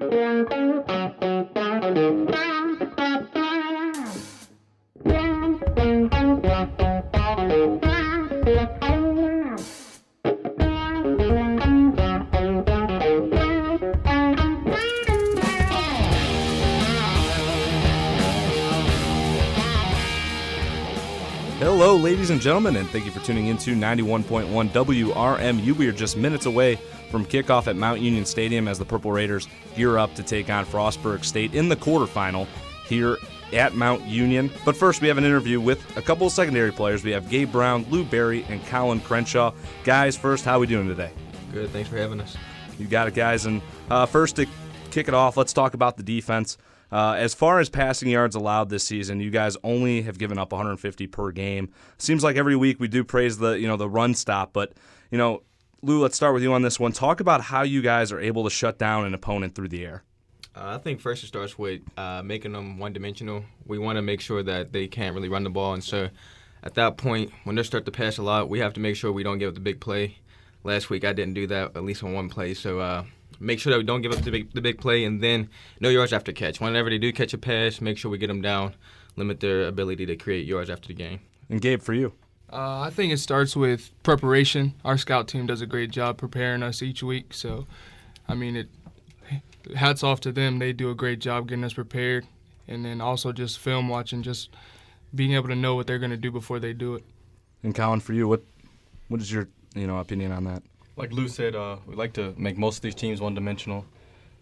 Hello, ladies and gentlemen, and thank you for tuning into 91.1 WRMU. We are just minutes away from kickoff at Mount Union Stadium as the Purple Raiders gear up to take on Frostburg State in the quarterfinal here at Mount Union. But first, we have an interview with a couple of secondary players. We have Gabe Brown, Lou Berry, and Kollyn Crenshaw. Guys, first, how are we doing today? Good, thanks for having us. You got it, guys. And first, to kick it off, let's talk about the defense. As far as passing yards allowed this season, you guys only have given up 150 per game. Seems like every week we do praise the run stop, but Lou, let's start with you on this one. Talk about how you guys are able to shut down an opponent through the air. I think first it starts with making them one-dimensional. We want to make sure that they can't really run the ball, and so at that point, when they start to pass a lot, we have to make sure we don't give up the big play. Last week I didn't do that, at least on one play, so make sure that we don't give up the big play, and then no yards after catch. Whenever they do catch a pass, make sure we get them down, limit their ability to create yards after the game. And Gabe, for you? I think it starts with preparation. Our scout team does a great job preparing us each week. So, hats off to them. They do a great job getting us prepared. And then also just film watching, just being able to know what they're going to do before they do it. And Kollyn, for you, what is your opinion on that? Like Lou said, we like to make most of these teams one-dimensional.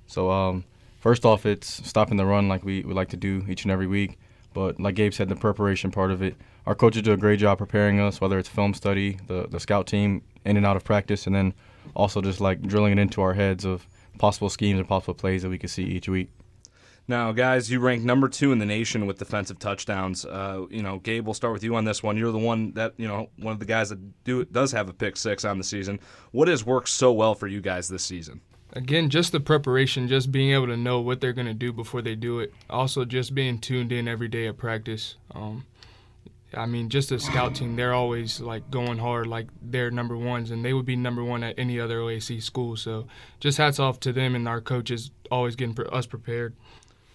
So first off, it's stopping the run like we like to do each and every week. But like Gabe said, the preparation part of it, our coaches do a great job preparing us, whether it's film study, the scout team in and out of practice, and then also just like drilling it into our heads of possible schemes and possible plays that we could see each week. Now, guys, you rank number 2 in the nation with defensive touchdowns. Gabe, we'll start with you on this one. You're the one that, one of the guys that does have a pick 6 on the season. What has worked so well for you guys this season? Again, just the preparation, just being able to know what they're going to do before they do it. Also, just being tuned in every day at practice. Just the scout team, they're always like going hard, like they're number ones, and they would be number one at any other OAC school. So just hats off to them and our coaches always getting us prepared.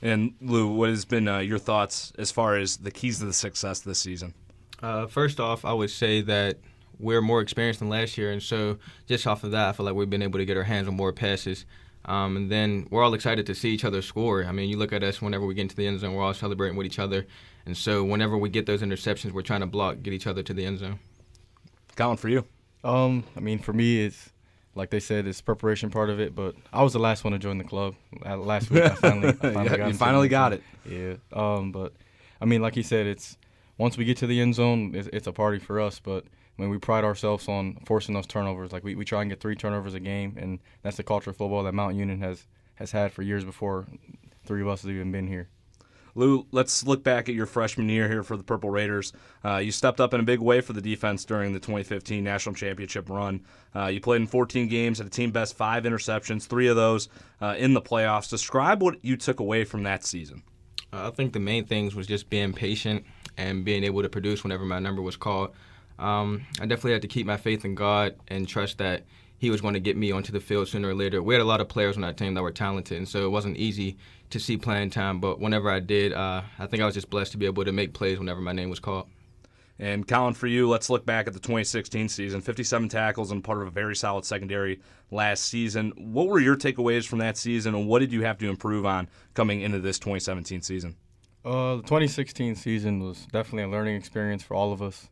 And Lou, what has been your thoughts as far as the keys to the success this season? First off, I would say that we're more experienced than last year, and so just off of that, I feel like we've been able to get our hands on more passes. And then we're all excited to see each other score. You look at us whenever we get into the end zone, we're all celebrating with each other. And so whenever we get those interceptions, we're trying to block, get each other to the end zone. Kollyn, for you? For me, it's like they said, it's preparation part of it. But I was the last one to join the club last week. I finally got it. Yeah. But like he said, it's once we get to the end zone, it's a party for us. But we pride ourselves on forcing those turnovers. Like we try and get 3 turnovers a game, and that's the culture of football that Mount Union has had for years before 3 of us have even been here. Lou, let's look back at your freshman year here for the Purple Raiders. You stepped up in a big way for the defense during the 2015 National Championship run. You played in 14 games, had a team best 5 interceptions, 3 of those in the playoffs. Describe what you took away from that season. I think the main things was just being patient and being able to produce whenever my number was called. I definitely had to keep my faith in God and trust that He was going to get me onto the field sooner or later. We had a lot of players on that team that were talented, and so it wasn't easy to see playing time. But whenever I did, I think I was just blessed to be able to make plays whenever my name was called. And Kollyn, for you, let's look back at the 2016 season. 57 tackles and part of a very solid secondary last season. What were your takeaways from that season, and what did you have to improve on coming into this 2017 season? The 2016 season was definitely a learning experience for all of us.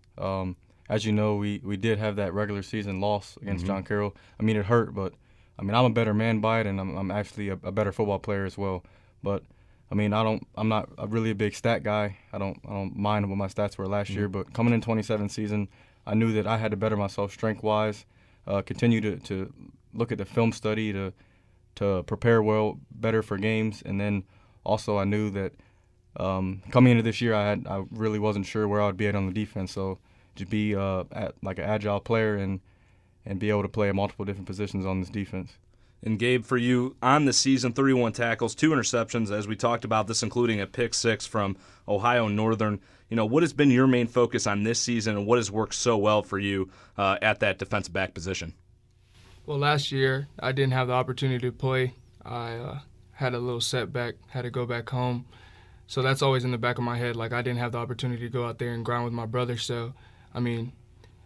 As you know, we did have that regular season loss against John Carroll. It hurt, but I'm a better man by it, and I'm actually a better football player as well. But I'm not really a big stat guy. I don't mind what my stats were last year, but coming in 2017 season, I knew that I had to better myself strength-wise, continue to look at the film study to prepare better for games, and then also I knew that coming into this year, I really wasn't sure where I would be at on the defense. So to be like an agile player and be able to play multiple different positions on this defense. And Gabe, for you, on the season, 31 tackles, 2 interceptions, as we talked about, this including a pick 6 from Ohio Northern. What has been your main focus on this season, and what has worked so well for you at that defensive back position? Well, last year I didn't have the opportunity to play. I had a little setback, had to go back home. So that's always in the back of my head. Like, I didn't have the opportunity to go out there and grind with my brother. So, I mean,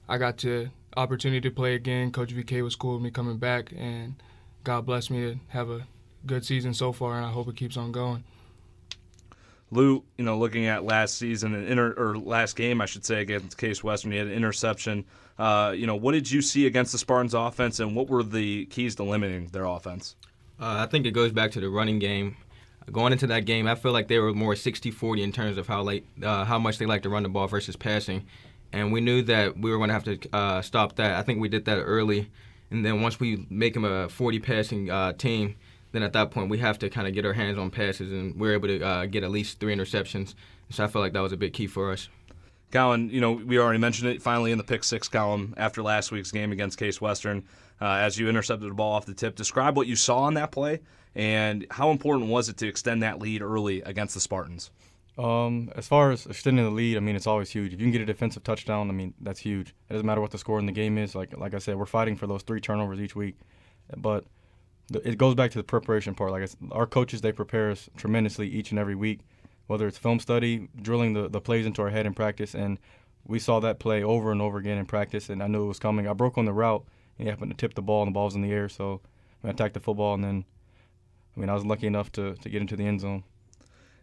I got the opportunity to play again. Coach VK was cool with me coming back, and God blessed me to have a good season so far, and I hope it keeps on going. Lou, looking at last season or last game, I should say, against Case Western, you had an interception. What did you see against the Spartans' offense, and what were the keys to limiting their offense? I think it goes back to the running game. Going into that game, I feel like they were more 60-40 in terms of how much they like to run the ball versus passing. And we knew that we were going to have to stop that. I think we did that early. And then once we make them a 40 passing team, then at that point we have to kind of get our hands on passes, and we're able to get at least 3 interceptions. So I feel like that was a big key for us. Kollyn, we already mentioned it finally in the pick six column after last week's game against Case Western. As you intercepted the ball off the tip, describe what you saw on that play and how important was it to extend that lead early against the Spartans? As far as extending the lead, it's always huge. If you can get a defensive touchdown, that's huge. It doesn't matter what the score in the game is. Like I said, we're fighting for those 3 turnovers each week. But it goes back to the preparation part. Our coaches, they prepare us tremendously each and every week, whether it's film study, drilling the plays into our head in practice. And we saw that play over and over again in practice, and I knew it was coming. I broke on the route, and he happened to tip the ball, and the ball was in the air. So I attacked the football, and then, I was lucky enough to get into the end zone.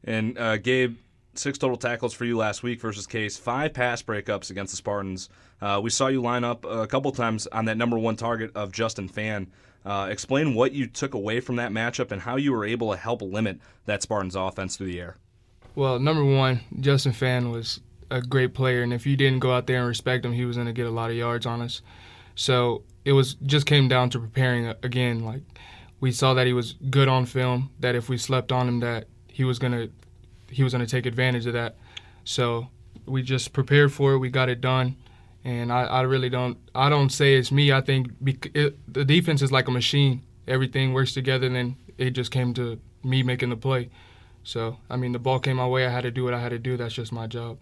And Gabe, 6 total tackles for you last week versus Case, 5 pass breakups against the Spartans. We saw you line up a couple times on that number 1 target of Justin Fan. Explain what you took away from that matchup and how you were able to help limit that Spartans offense through the air. Well, number 1, Justin Fan was a great player, and if you didn't go out there and respect him, he was going to get a lot of yards on us. So it just came down to preparing again. Like, we saw that he was good on film, that if we slept on him, that he was going to take advantage of that. So we just prepared for it. We got it done. And I really don't say it's me. I think the defense is like a machine. Everything works together, and then it just came to me making the play. So, the ball came my way. I had to do what I had to do. That's just my job.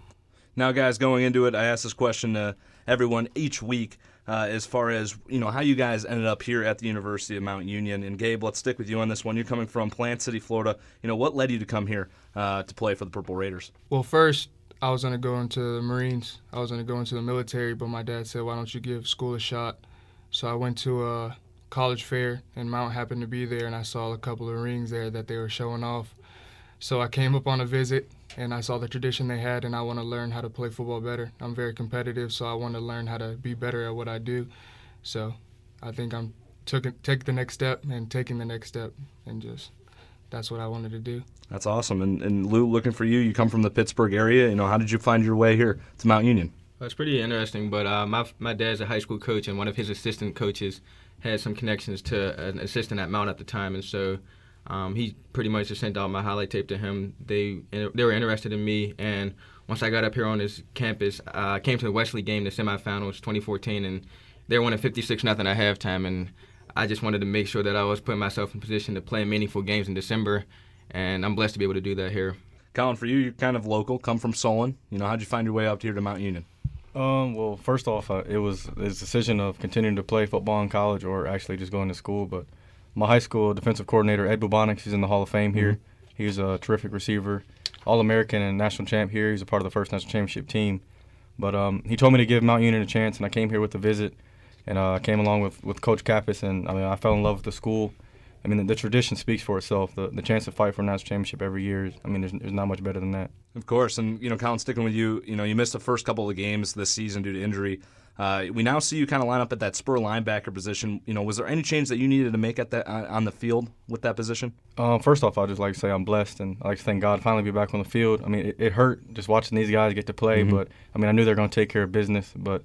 Now, guys, going into it, I ask this question to everyone each week as far as, how you guys ended up here at the University of Mount Union. And, Gabe, let's stick with you on this one. You're coming from Plant City, Florida. What led you to come here to play for the Purple Raiders? Well, first, I was going to go into the Marines. I was going to go into the military, but my dad said, why don't you give school a shot? So I went to a college fair, and Mount happened to be there, and I saw a couple of rings there that they were showing off. So I came up on a visit, and I saw the tradition they had, and I want to learn how to play football better. I'm very competitive, so I want to learn how to be better at what I do. So I think I'm take the next step and taking the next step, and just that's what I wanted to do. That's awesome. And Lou, looking for you, you come from the Pittsburgh area. How did you find your way here to Mount Union? Well, it's pretty interesting, but my dad's a high school coach, and one of his assistant coaches had some connections to an assistant at Mount at the time, and so he pretty much just sent out my highlight tape to him. They were interested in me, and once I got up here on his campus, I came to the Wesley game, the semifinals, 2014, and they were winning 56-0 at halftime, and I just wanted to make sure that I was putting myself in position to play meaningful games in December, and I'm blessed to be able to do that here. Kollyn, for you, you're kind of local, come from Solon. How'd you find your way up here to Mount Union? Well, first off, it was a decision of continuing to play football in college or actually just going to school, but my high school defensive coordinator, Ed Bubonics, he's in the Hall of Fame here. Mm-hmm. He's a terrific receiver, All-American and national champ here. He's a part of the first national championship team. But he told me to give Mount Union a chance, and I came here with a visit. And I came along with Coach Kappas, and I fell in love with the school. The tradition speaks for itself. The chance to fight for a national championship every year, there's not much better than that. Of course, and Kollyn, sticking with you, you missed the first couple of games this season due to injury. We now see you kind of line up at that spur linebacker position. Was there any change that you needed to make at that on the field with that position? First off, I'd just like to say I'm blessed, and I like to thank God finally be back on the field. It hurt just watching these guys get to play, mm-hmm. but I knew they're going to take care of business. But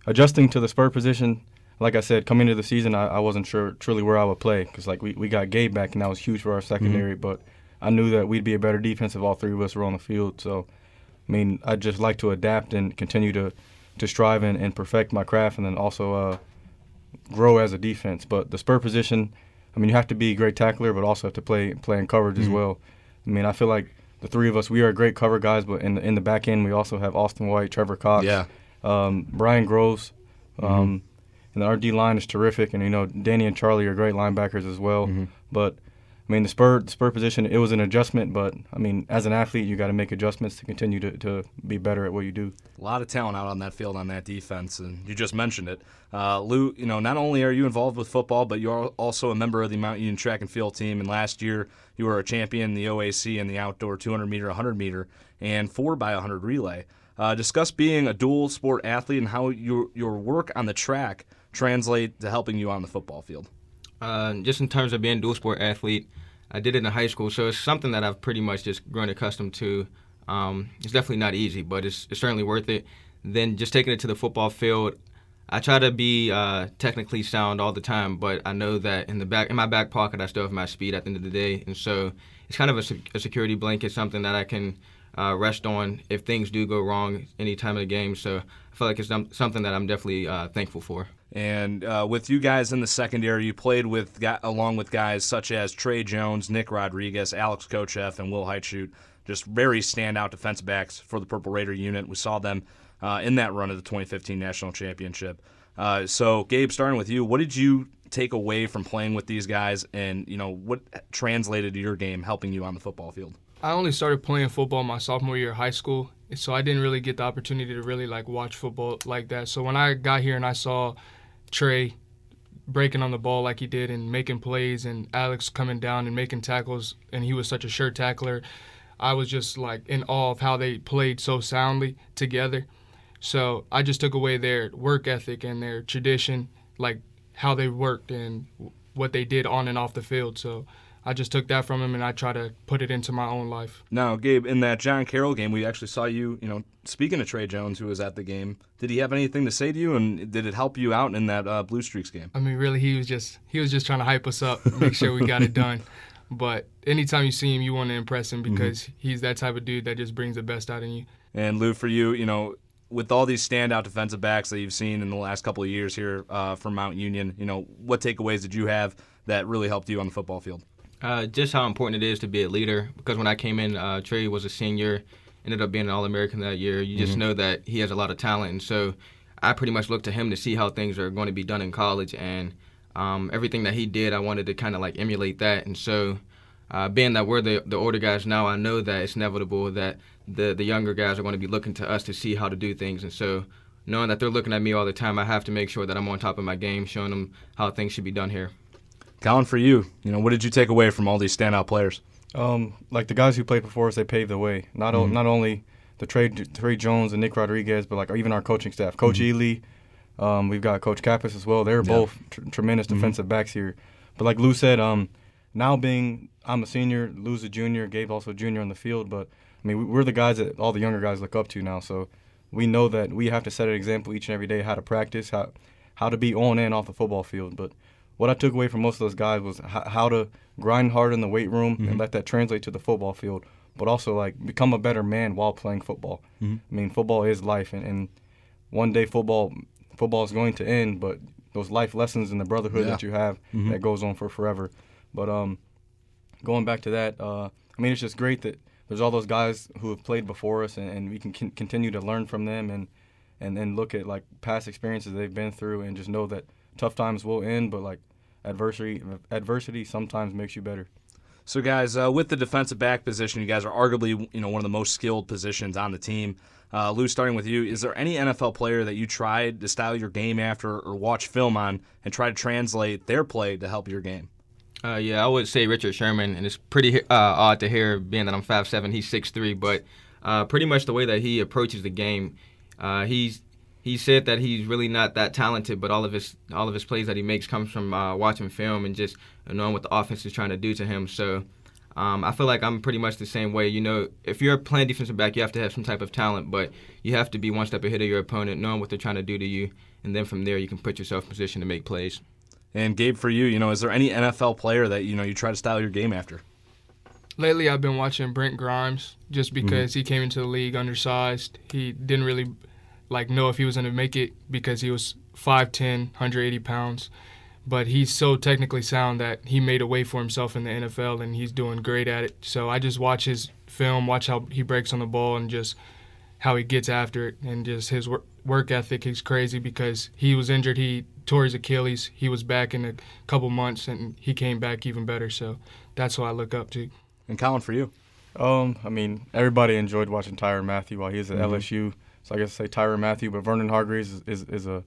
adjusting to the spur position, like I said, coming into the season, I wasn't sure truly where I would play because we got Gabe back, and that was huge for our secondary. Mm-hmm. But I knew that we'd be a better defense if all 3 of us were on the field. So, I'd just like to adapt and continue to strive and perfect my craft, and then also grow as a defense. But the spur position, you have to be a great tackler, but also have to play in coverage mm-hmm. as well. I feel like the 3 of us, we are great cover guys, but in the back end, we also have Austin White, Trevor Cox, Brian Groves, mm-hmm. And our D-line is terrific, and Danny and Charlie are great linebackers as well. Mm-hmm. But I mean, the spur position, it was an adjustment, but, I mean, as an athlete, you got to make adjustments to continue to be better at what you do. A lot of talent out on that field on that defense, and you just mentioned it. Lou, not only are you involved with football, but you're also a member of the Mount Union track and field team, and last year you were a champion in the OAC in the outdoor 200-meter, 100-meter, and 4x100 relay. Discuss being a dual sport athlete and how your work on the track translate to helping you on the football field. Just in terms of being a dual sport athlete, I did it in high school, so it's something that I've pretty much just grown accustomed to. It's definitely not easy, but it's certainly worth it. Then just taking it to the football field, I try to be technically sound all the time, but I know that in my back pocket, I still have my speed at the end of the day, and so it's kind of a security blanket, something that I can rest on if things do go wrong any time of the game. So I feel like it's something that I'm definitely thankful for. And with you guys in the secondary, you played along with guys such as Trey Jones, Nick Rodriguez, Alex Kocheff, and Will Heitschut, just very standout defensive backs for the Purple Raider unit. We saw them in that run of the 2015 National Championship. So, Gabe, starting with you, what did you take away from playing with these guys, and what translated to your game helping you on the football field? I only started playing football my sophomore year of high school, so I didn't really get the opportunity to really watch football like that. So when I got here and I saw Trey breaking on the ball like he did and making plays, and Alex coming down and making tackles, and he was such a sure tackler, I was just in awe of how they played so soundly together. So I just took away their work ethic and their tradition, how they worked and what they did on and off the field. So I just took that from him, and I try to put it into my own life. Now, Gabe, in that John Carroll game, we actually saw you, speaking to Trey Jones, who was at the game. Did he have anything to say to you, and did it help you out in that Blue Streaks game? I mean, really, he was just trying to hype us up, make sure we got it done. But anytime you see him, you want to impress him because he's that type of dude that just brings the best out in you. And Lou, for you, with all these standout defensive backs that you've seen in the last couple of years here from Mount Union, what takeaways did you have that really helped you on the football field? Just how important it is to be a leader, because when I came in, Trey was a senior, ended up being an All-American that year. You just know that he has a lot of talent, and so I pretty much looked to him to see how things are going to be done in college, and everything that he did, I wanted to kind of emulate that. And so being that we're the older guys now, I know that it's inevitable that the younger guys are going to be looking to us to see how to do things. And so knowing that they're looking at me all the time, I have to make sure that I'm on top of my game, showing them how things should be done here. Kollyn, for you, what did you take away from all these standout players? The guys who played before us, they paved the way. Not only the Trey Jones and Nick Rodriguez, but even our coaching staff. Coach Ely, we've got Coach Kappas as well. They're both tremendous defensive backs here. But like Lou said, now I'm a senior, Lou's a junior, Gabe also a junior on the field. But I mean, we're the guys that all the younger guys look up to now. So we know that we have to set an example each and every day, how to practice, how to be on and off the football field. But what I took away from most of those guys was how to grind hard in the weight room and let that translate to the football field, but also become a better man while playing football. I mean, football is life, and one day football is going to end, but those life lessons and the brotherhood that you have, that goes on for forever. But going back to that, I mean, it's just great that there's all those guys who have played before us, and we can continue to learn from them and then look at past experiences they've been through and just know that tough times will end, but adversity sometimes makes you better. So, guys, with the defensive back position, you guys are arguably one of the most skilled positions on the team. Lou, starting with you, is there any NFL player that you tried to style your game after or watch film on and try to translate their play to help your game? Yeah, I would say Richard Sherman, and it's pretty odd to hear, being that I'm 5'7", he's 6'3", but pretty much the way that he approaches the game, he said that he's really not that talented, but all of his plays that he makes comes from watching film and just knowing what the offense is trying to do to him. So I feel like I'm pretty much the same way. If you're playing defensive back, you have to have some type of talent, but you have to be one step ahead of your opponent, knowing what they're trying to do to you, and then from there you can put yourself in position to make plays. And Gabe, for you, is there any NFL player that you try to style your game after? Lately, I've been watching Brent Grimes just because he came into the league undersized. He didn't really know if he was going to make it because he was 5'10", 180 pounds. But he's so technically sound that he made a way for himself in the NFL, and he's doing great at it. So I just watch his film, watch how he breaks on the ball, and just how he gets after it. And just his work ethic is crazy because he was injured. He tore his Achilles. He was back in a couple months, and he came back even better. So that's what I look up to. And Kollyn, for you? I mean, everybody enjoyed watching Tyrann Mathieu while he was at LSU. So I guess say Tyrann Mathieu, but Vernon Hargreaves is a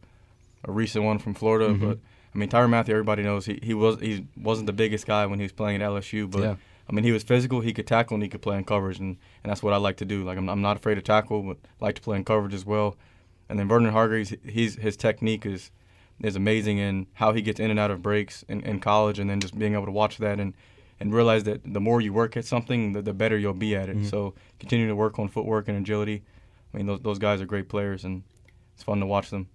recent one from Florida. But I mean, Tyrann Mathieu, everybody knows he wasn't the biggest guy when he was playing at LSU, but I mean, he was physical, he could tackle, and he could play in coverage, and that's what I like to do. Like I'm not afraid to tackle, but I like to play in coverage as well. And then Vernon Hargreaves, his technique is amazing in how he gets in and out of breaks in college, and then just being able to watch that and realize that the more you work at something, the better you'll be at it. So continue to work on footwork and agility. I mean, those guys are great players, and it's fun to watch them.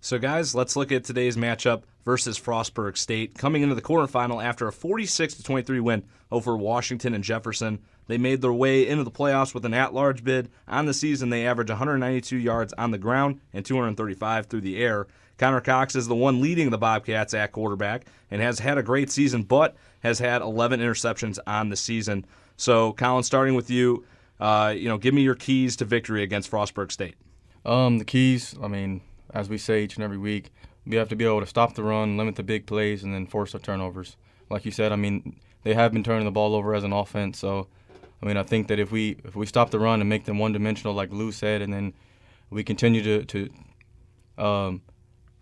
So, guys, let's look at today's matchup versus Frostburg State. Coming into the quarterfinal after a 46-23 win over Washington and Jefferson, they made their way into the playoffs with an at-large bid. On the season, they average 192 yards on the ground and 235 through the air. Connor Cox is the one leading the Bobcats at quarterback and has had a great season, but has had 11 interceptions on the season. So, Kollyn, starting with you, give me your keys to victory against Frostburg State. The keys, I mean, as we say each and every week, we have to be able to stop the run, limit the big plays, and then force the turnovers. Like you said, I mean, they have been turning the ball over as an offense. So, I mean, I think that if we stop the run and make them one-dimensional, like Lou said, and then we continue to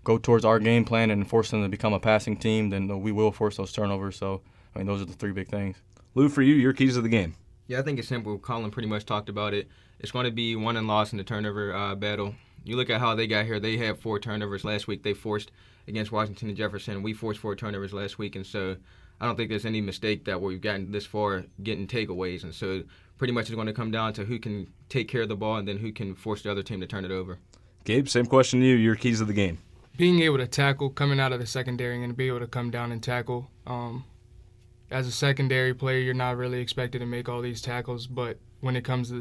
go towards our game plan and force them to become a passing team, then we will force those turnovers. So, I mean, those are the three big things. Lou, for you, your keys of the game. Yeah, I think it's simple. Kollyn pretty much talked about it. It's going to be won and lost in the turnover battle. You look at how they got here. They had 4 turnovers last week. They forced against Washington and Jefferson. We forced 4 turnovers last week, and so I don't think there's any mistake that we've gotten this far getting takeaways. And so pretty much it's going to come down to who can take care of the ball and then who can force the other team to turn it over. Gabe, same question to you. Your keys of the game. Being able to tackle, coming out of the secondary, and be able to come down and tackle. As a secondary player, you're not really expected to make all these tackles, but when it comes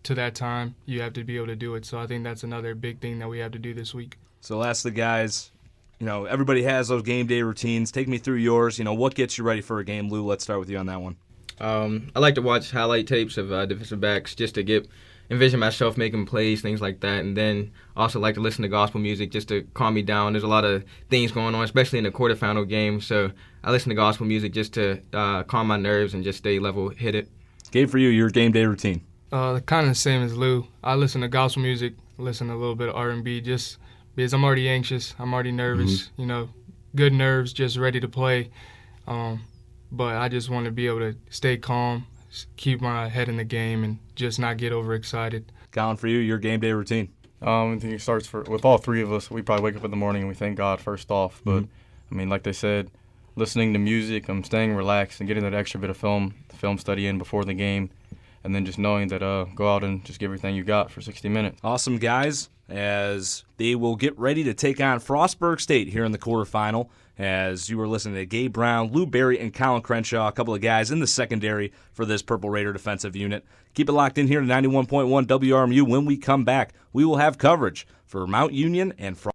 to that time, you have to be able to do it. So I think that's another big thing that we have to do this week. So lastly, guys, everybody has those game day routines. Take me through yours. What gets you ready for a game? Lou, let's start with you on that one. I like to watch highlight tapes of defensive backs just to envision myself making plays, things like that. And then also like to listen to gospel music just to calm me down. There's a lot of things going on, especially in the quarterfinal game. So I listen to gospel music just to calm my nerves and just stay level-headed. Gabe, for you, your game day routine. Kind of the same as Lou. I listen to gospel music, listen to a little bit of R&B, just because I'm already anxious, I'm already nervous. Good nerves, just ready to play. But I just want to be able to stay calm, keep my head in the game, and just not get overexcited. Kollyn, for you, your game day routine. I think it starts with all three of us. We probably wake up in the morning and we thank God first off. But I mean, like they said, listening to music, staying relaxed and getting that extra bit of film study in before the game. And then just knowing that go out and just give everything you got for 60 minutes. Awesome, guys, as they will get ready to take on Frostburg State here in the quarterfinal. As you were listening to Gabe Brown, Lou Berry, and Kollyn Crenshaw, a couple of guys in the secondary for this Purple Raider defensive unit. Keep it locked in here to 91.1 WRMU. When we come back, we will have coverage for Mount Union and Frostburg.